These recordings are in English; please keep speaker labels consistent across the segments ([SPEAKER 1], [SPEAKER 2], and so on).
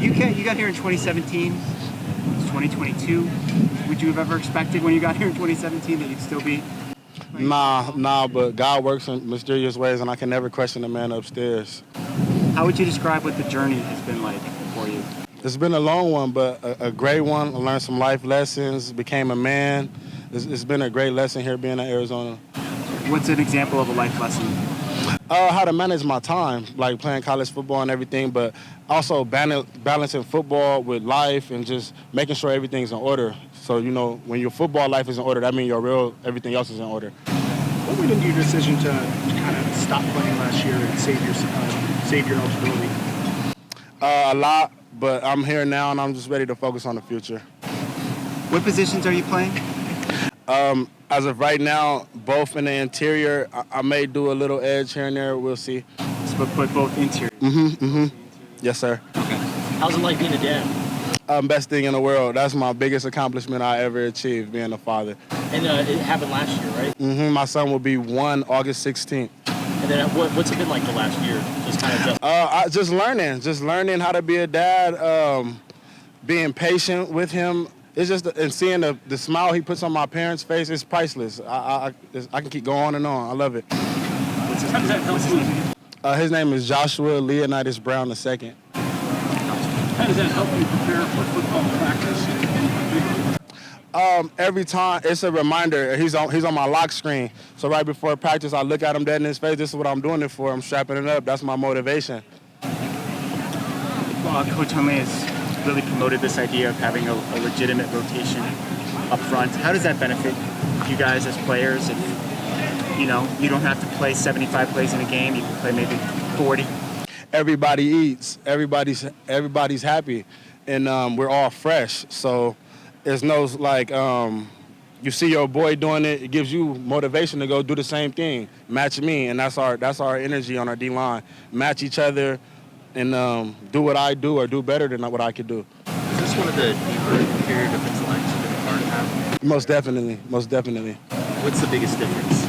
[SPEAKER 1] You got here in 2017. It's 2022. Would you have ever expected when you got here in 2017 that you'd still be?
[SPEAKER 2] Nah, but God works in mysterious ways, and I can never question the man upstairs.
[SPEAKER 1] How would you describe what the journey has been like for you?
[SPEAKER 2] It's been a long one, but a great one. I learned some life lessons, became a man. It's been a great lesson here being in Arizona.
[SPEAKER 1] What's an example of a life lesson?
[SPEAKER 2] How to manage my time, like playing college football and everything, but also balancing football with life and just making sure everything's in order. So, you know, when your football life is in order, that means everything else is in order.
[SPEAKER 3] What went into your decision to kind of stop playing last year and save your eligibility?
[SPEAKER 2] A lot, but I'm here now and I'm just ready to focus on the future.
[SPEAKER 1] What positions are you playing?
[SPEAKER 2] As of right now, both in the interior. I may do a little edge here and there. We'll see.
[SPEAKER 1] But both interior?
[SPEAKER 2] Yes, sir.
[SPEAKER 3] Okay. How's it like being a dad?
[SPEAKER 2] Best thing in the world. That's my biggest accomplishment I ever achieved, being a father.
[SPEAKER 3] And it happened last year, right?
[SPEAKER 2] My son will be 1 August 16th.
[SPEAKER 3] And then what's it been like the last year? Just kind of
[SPEAKER 2] just learning how to be a dad, being patient with him. It's just, and seeing the smile he puts on my parents' face is priceless. I can keep going on and on. I love it.
[SPEAKER 3] How does that help you?
[SPEAKER 2] His name is Joshua Leonidas Brown II.
[SPEAKER 3] How does that help you prepare for football practice?
[SPEAKER 2] Every time, it's a reminder. He's on my lock screen. So right before practice, I look at him dead in his face. This is what I'm doing it for. I'm strapping it up. That's my motivation.
[SPEAKER 1] Coach Hunley has really promoted this idea of having a legitimate rotation up front. How does that benefit you guys as players? If you don't have to play 75 plays in a game, you can play maybe 40.
[SPEAKER 2] Everybody eats. Everybody's happy, and we're all fresh. So there's no you see your boy doing it. It gives you motivation to go do the same thing. Match me, and that's our energy on our D line. Match each other, and do what I do or do better than what I could do.
[SPEAKER 3] Is this one of the deeper interior defensive lines you've been a part of now?
[SPEAKER 2] Most definitely.
[SPEAKER 3] What's the biggest difference?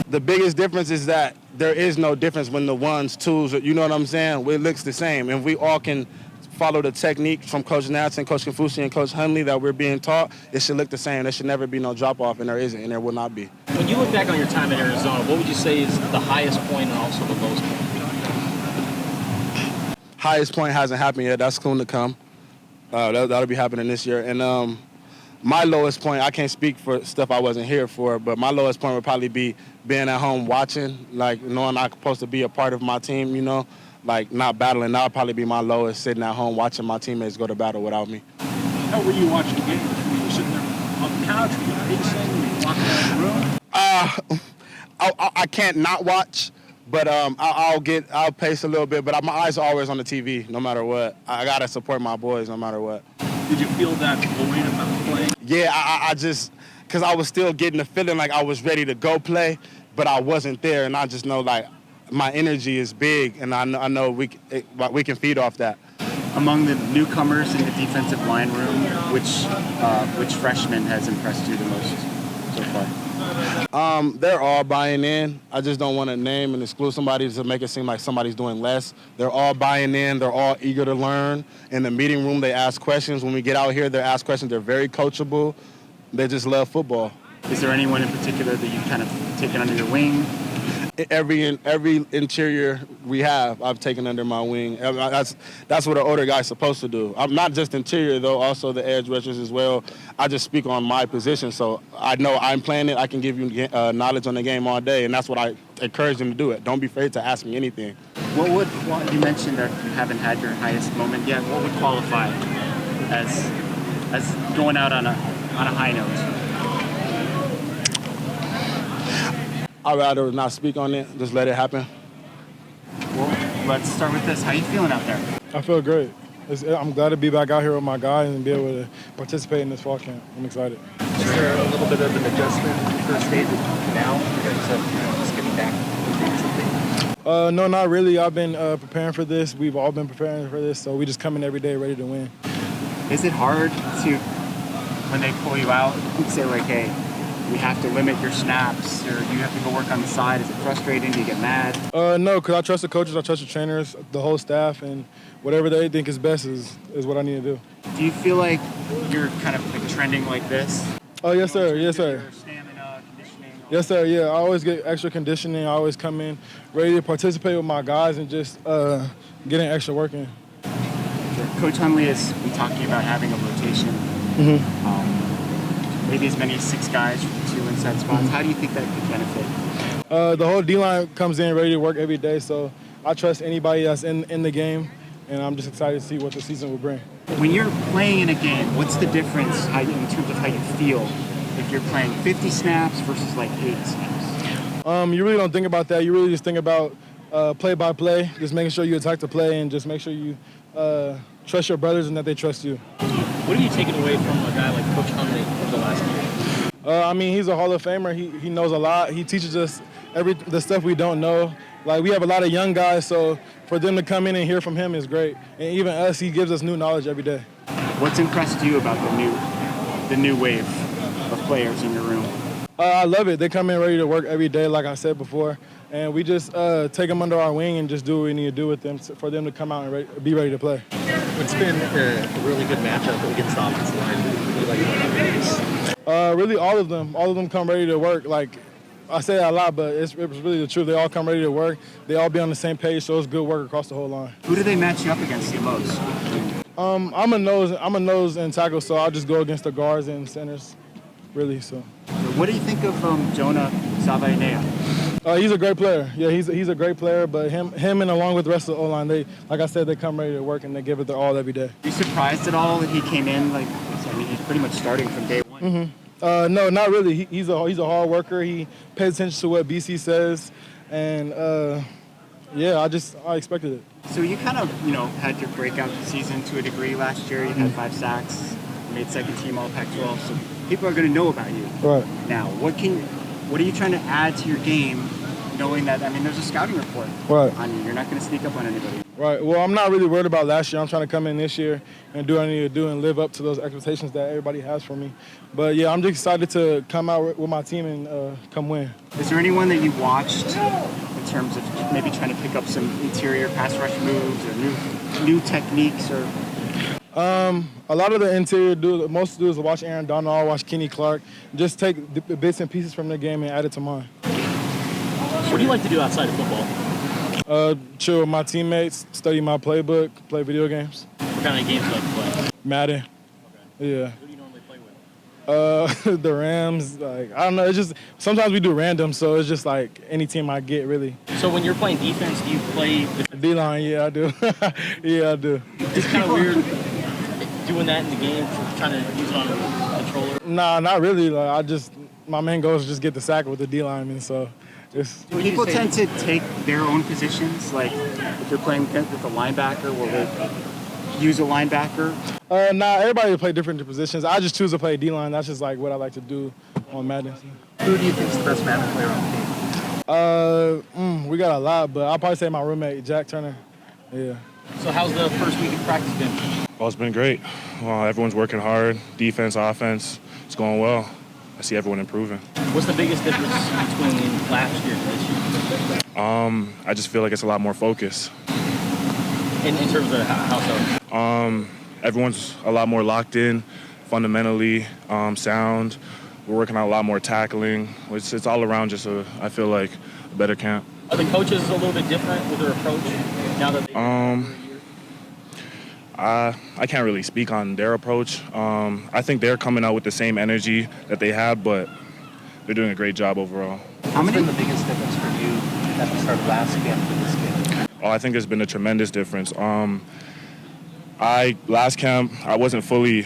[SPEAKER 2] The biggest difference is that there is no difference when the ones, twos, you know what I'm saying? It looks the same. And we all can follow the technique from Coach Nats and Coach Confucian and Coach Hunley that we're being taught. It should look the same. There should never be no drop-off, and there isn't, and there will not be.
[SPEAKER 3] When you look back on your time in Arizona, what would you say is the highest point and also the lowest point?
[SPEAKER 2] Highest point hasn't happened yet. That's soon to come. That'll be happening this year. And my lowest point, I can't speak for stuff I wasn't here for, but my lowest point would probably be being at home watching, like knowing I'm supposed to be a part of my team, like not battling. That would probably be my lowest, sitting at home watching my teammates go to battle without me.
[SPEAKER 3] How were you watching the game? Were you sitting there on the couch? Were you pacing? Were you walking around the room?
[SPEAKER 2] I can't not watch, but I'll pace a little bit, but my eyes are always on the TV no matter what. I got to support my boys no matter what.
[SPEAKER 3] Did you feel that void about playing?
[SPEAKER 2] Yeah, I just, because I was still getting the feeling like I was ready to go play, but I wasn't there, and I just know, like, my energy is big, and I know we can feed off that.
[SPEAKER 1] Among the newcomers in the defensive line room, which freshman has impressed you the most so far?
[SPEAKER 2] They're all buying in. I just don't want to name and exclude somebody to make it seem like somebody's doing less. They're all buying in. They're all eager to learn. In the meeting room, they ask questions. When we get out here, they ask questions. They're very coachable. They just love football.
[SPEAKER 1] Is there anyone in particular that you've kind of taken under your wing?
[SPEAKER 2] Every interior we have, I've taken under my wing. That's what an older guy's supposed to do. I'm not just interior, though, also the edge rushers as well. I just speak on my position, so I know I'm playing it. I can give you knowledge on the game all day, and that's what I encourage them to do it. Don't be afraid to ask me anything.
[SPEAKER 1] You mentioned that you haven't had your highest moment yet. What would qualify as going out on a high note?
[SPEAKER 2] I'd rather not speak on it. Just let it happen.
[SPEAKER 1] Well, let's start with this. How are you feeling out there?
[SPEAKER 4] I feel great. I'm glad to be back out here with my guys and be able to participate in this fall camp. I'm excited.
[SPEAKER 3] Is there a little bit of an adjustment first day now in terms of just getting back to something?
[SPEAKER 4] No, not really. I've been preparing for this. We've all been preparing for this, so we just come in every day ready to win.
[SPEAKER 1] Is it hard to, when they pull you out, say like, hey, we have to limit your snaps, or you have to go work on the side? Is it frustrating? Do you get mad?
[SPEAKER 4] No, because I trust the coaches, I trust the trainers, the whole staff, and whatever they think is best is what I need to do.
[SPEAKER 1] Do you feel like you're kind of like trending like this?
[SPEAKER 4] Oh, yes, sir. Yes, sir.
[SPEAKER 1] Your stamina, conditioning.
[SPEAKER 4] Yes, sir. Yeah, I always get extra conditioning. I always come in ready to participate with my guys and just getting extra work in.
[SPEAKER 1] Sure. Coach Hundley has been talking about having a rotation. Maybe as many as 6 guys for 2 inside spots. How do you think that could benefit?
[SPEAKER 4] The whole D-line comes in ready to work every day, so I trust anybody that's in the game, and I'm just excited to see what the season will bring.
[SPEAKER 1] When you're playing in a game, what's the difference in terms of how you feel if you're playing 50 snaps versus like 8 snaps?
[SPEAKER 4] You really don't think about that. You really just think about play by play, just making sure you attack the play and just make sure you trust your brothers and that they trust you.
[SPEAKER 3] What are you taking away from a guy like Coach Hundley over the last year?
[SPEAKER 4] I mean, he's a Hall of Famer. He knows a lot. He teaches us the stuff we don't know. Like, we have a lot of young guys, so for them to come in and hear from him is great. And even us, he gives us new knowledge every day.
[SPEAKER 1] What's impressed you about the new wave of players in your room?
[SPEAKER 4] I love it. They come in ready to work every day, like I said before. And we just take them under our wing and just do what we need to do with them for them to come out and be ready to play.
[SPEAKER 3] It's been a really good matchup against the offensive line.
[SPEAKER 4] Really, all of them. All of them come ready to work. Like, I say that a lot, but it's really the truth. They all come ready to work. They all be on the same page, so it's good work across the whole line.
[SPEAKER 1] Who do they match you up against the most?
[SPEAKER 4] I'm a nose and tackle, so I'll just go against the guards and centers, really. So.
[SPEAKER 1] What do you think of Jonah Savainea?
[SPEAKER 4] He's a great player. Yeah, he's a great player. But him and along with the rest of the O-line, they, like I said, they come ready to work and they give it their all every day.
[SPEAKER 1] Are you surprised at all that he came in? Like, I mean, he's pretty much starting from day one.
[SPEAKER 4] No, not really. He's a hard worker. He pays attention to what BC says, and yeah, I expected it.
[SPEAKER 1] So you kind of had your breakout season to a degree last year. You had 5 sacks, made second team All Pac-12. So people are going to know about you.
[SPEAKER 4] Right.
[SPEAKER 1] Now, what are you trying to add to your game, knowing that, I mean, there's a scouting report on you. You're not going to sneak up on anybody.
[SPEAKER 4] Right. Well, I'm not really worried about last year. I'm trying to come in this year and do what I need to do and live up to those expectations that everybody has for me. But, yeah, I'm just excited to come out with my team and come win.
[SPEAKER 1] Is there anyone that you watched in terms of maybe trying to pick up some interior pass rush moves or new techniques? Or
[SPEAKER 4] A lot of the interior dudes, most dudes will watch Aaron Donald, watch Kenny Clark, just take the bits and pieces from their game and add it to mine.
[SPEAKER 3] What do you like to do outside of football?
[SPEAKER 4] Chill with my teammates, study my playbook, play video games.
[SPEAKER 3] What kind of games do you like to play?
[SPEAKER 4] Madden.
[SPEAKER 3] Okay.
[SPEAKER 4] Yeah.
[SPEAKER 3] Who do you normally play with?
[SPEAKER 4] The Rams, like, I don't know, it's just, sometimes we do random, so it's just like any team I get, really.
[SPEAKER 3] So when you're playing defense, do you play the
[SPEAKER 4] D-line, yeah, I do. Yeah, I do.
[SPEAKER 3] It's kind of weird doing that in the game, trying to use it on a controller.
[SPEAKER 4] Nah, not really. Like, my main goal is just get the sack with the D-lineman, so it's...
[SPEAKER 1] People tend to take their own positions, like if they're playing with a linebacker, will they use a linebacker?
[SPEAKER 4] Nah, everybody will play different positions. I just choose to play D-line. That's just like what I like to do on Madden.
[SPEAKER 3] Who do you think is the best Madden player on the team?
[SPEAKER 4] We got a lot, but I'll probably say my roommate, Jack Turner. Yeah.
[SPEAKER 3] So how's the first week of practice been?
[SPEAKER 5] Well, it's been great. Everyone's working hard. Defense, offense, it's going well. I see everyone improving.
[SPEAKER 3] What's the biggest difference between last year and this year?
[SPEAKER 5] I just feel like it's a lot more focus.
[SPEAKER 3] In terms of how so?
[SPEAKER 5] Everyone's a lot more locked in, fundamentally sound. We're working on a lot more tackling. It's all around just I feel like a better camp.
[SPEAKER 3] Are the coaches a little bit different with their approach now that they've
[SPEAKER 5] I can't really speak on their approach. I think they're coming out with the same energy that they had, but they're doing a great job overall.
[SPEAKER 3] What's been the biggest difference for you at the start of last camp to this camp?
[SPEAKER 5] I think there's been a tremendous difference. Last camp, I wasn't fully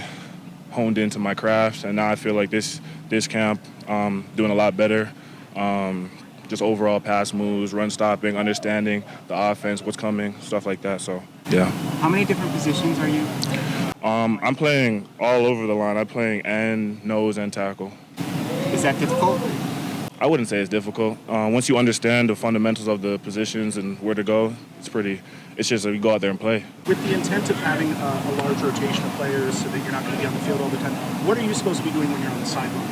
[SPEAKER 5] honed into my craft, and now I feel like this camp, doing a lot better. Just overall pass moves, run stopping, understanding the offense, what's coming, stuff like that. So, yeah.
[SPEAKER 1] How many different positions are you?
[SPEAKER 5] I'm playing all over the line. I'm playing end, nose, and tackle.
[SPEAKER 1] Is that difficult?
[SPEAKER 5] I wouldn't say it's difficult. Once you understand the fundamentals of the positions and where to go, it's just that you go out there and play.
[SPEAKER 6] With the intent of having a large rotation of players so that you're not going to be on the field all the time, what are you supposed to be doing when you're on the sideline?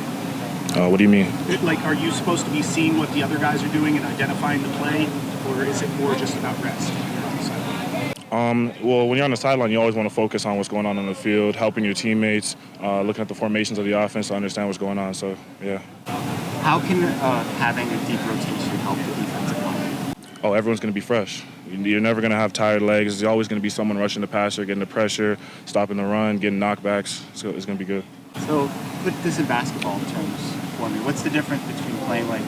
[SPEAKER 5] What do you mean?
[SPEAKER 6] Like, are you supposed to be seeing what the other guys are doing and identifying the play, or is it more just about rest?
[SPEAKER 5] Well, when you're on the sideline, you always want to focus on what's going on the field, helping your teammates, looking at the formations of the offense to understand what's going on. So, yeah.
[SPEAKER 1] How can having a deep rotation help the defensive line?
[SPEAKER 5] Oh, everyone's going to be fresh. You're never going to have tired legs. There's always going to be someone rushing the passer, getting the pressure, stopping the run, getting knockbacks. So it's going to be good.
[SPEAKER 1] So put this in basketball terms for me. What's the difference between playing like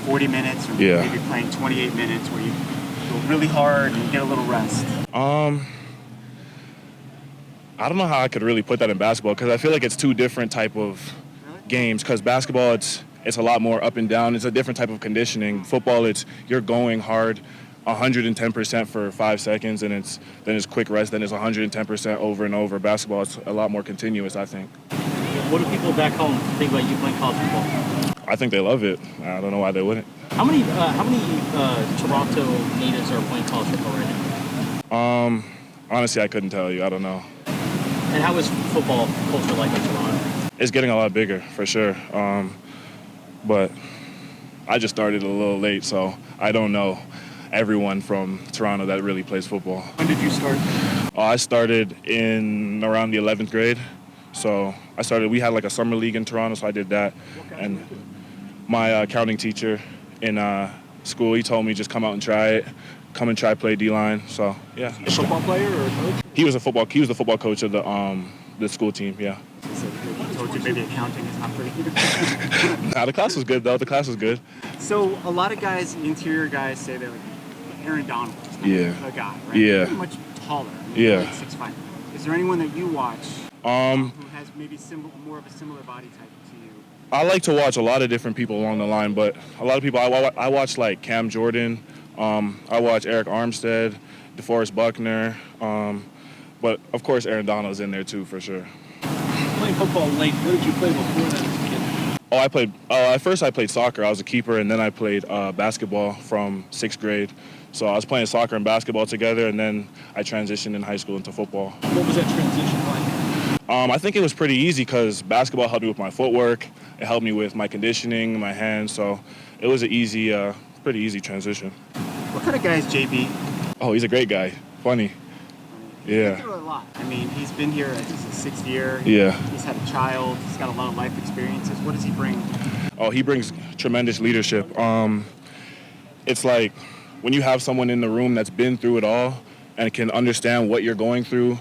[SPEAKER 1] 40 minutes or maybe playing 28 minutes where you go really hard and get a little rest?
[SPEAKER 5] I don't know how I could really put that in basketball because I feel like it's two different type of games. Because basketball, it's a lot more up and down. It's a different type of conditioning. Football, you're going hard 110% for 5 seconds, and then it's quick rest, then it's 110% over and over. Basketball, it's a lot more continuous, I think.
[SPEAKER 7] What do people back home think about you playing college football?
[SPEAKER 5] I think they love it. I don't know why they wouldn't.
[SPEAKER 7] How many Toronto natives are playing college football right now?
[SPEAKER 5] Honestly, I couldn't tell you. I don't know.
[SPEAKER 7] And how is football culture like in Toronto?
[SPEAKER 5] It's getting a lot bigger, for sure. But I just started a little late, so I don't know everyone from Toronto that really plays football.
[SPEAKER 6] When did you start?
[SPEAKER 5] I started in around the 11th grade. So we had like a summer league in Toronto, so I did that. And my accounting teacher in school, he told me just come out and try it. Come and try play D-line. So, yeah.
[SPEAKER 6] A football player or a coach?
[SPEAKER 5] He was the football coach of the school team, yeah.
[SPEAKER 1] So he told you maybe accounting is not for you?
[SPEAKER 5] Nah, the class was good, though. The class was good.
[SPEAKER 1] So a lot of guys, interior guys, say they're like Aaron Donald is not a guy, right?
[SPEAKER 5] Yeah.
[SPEAKER 1] He's much taller.
[SPEAKER 5] Yeah.
[SPEAKER 1] Like 6'5". Is there anyone that you watch who has maybe more of a similar body type to you?
[SPEAKER 5] I like to watch a lot of different people along the line, but a lot of people, I watch like Cam Jordan. I watch Eric Armstead, DeForest Buckner. But, of course, Aaron Donald's in there, too, for sure.
[SPEAKER 6] Playing football late, what did you play before that as a kid?
[SPEAKER 5] At first I played soccer. I was a keeper, and then I played basketball from 6th grade. So I was playing soccer and basketball together, and then I transitioned in high school into football.
[SPEAKER 6] What was that transition like?
[SPEAKER 5] I think it was pretty easy because basketball helped me with my footwork. It helped me with my conditioning, my hands. So it was an pretty easy transition.
[SPEAKER 1] What kind of guy is JB?
[SPEAKER 5] Oh, he's a great guy. Funny. Yeah.
[SPEAKER 1] He's been through a lot. I mean, he's been here. This is his 6th year.
[SPEAKER 5] Yeah.
[SPEAKER 1] He's had a child. He's got a lot of life experiences. What does he bring?
[SPEAKER 5] Oh, he brings tremendous leadership. It's like when you have someone in the room that's been through it all and can understand what you're going through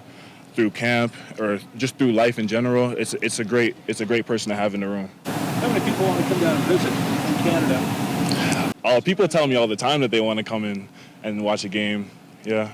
[SPEAKER 5] camp or just through life in general. It's a great person to have in the room.
[SPEAKER 6] How many people want to come down and visit from Canada?
[SPEAKER 5] People tell me all the time that they want to come in and watch a game. Yeah.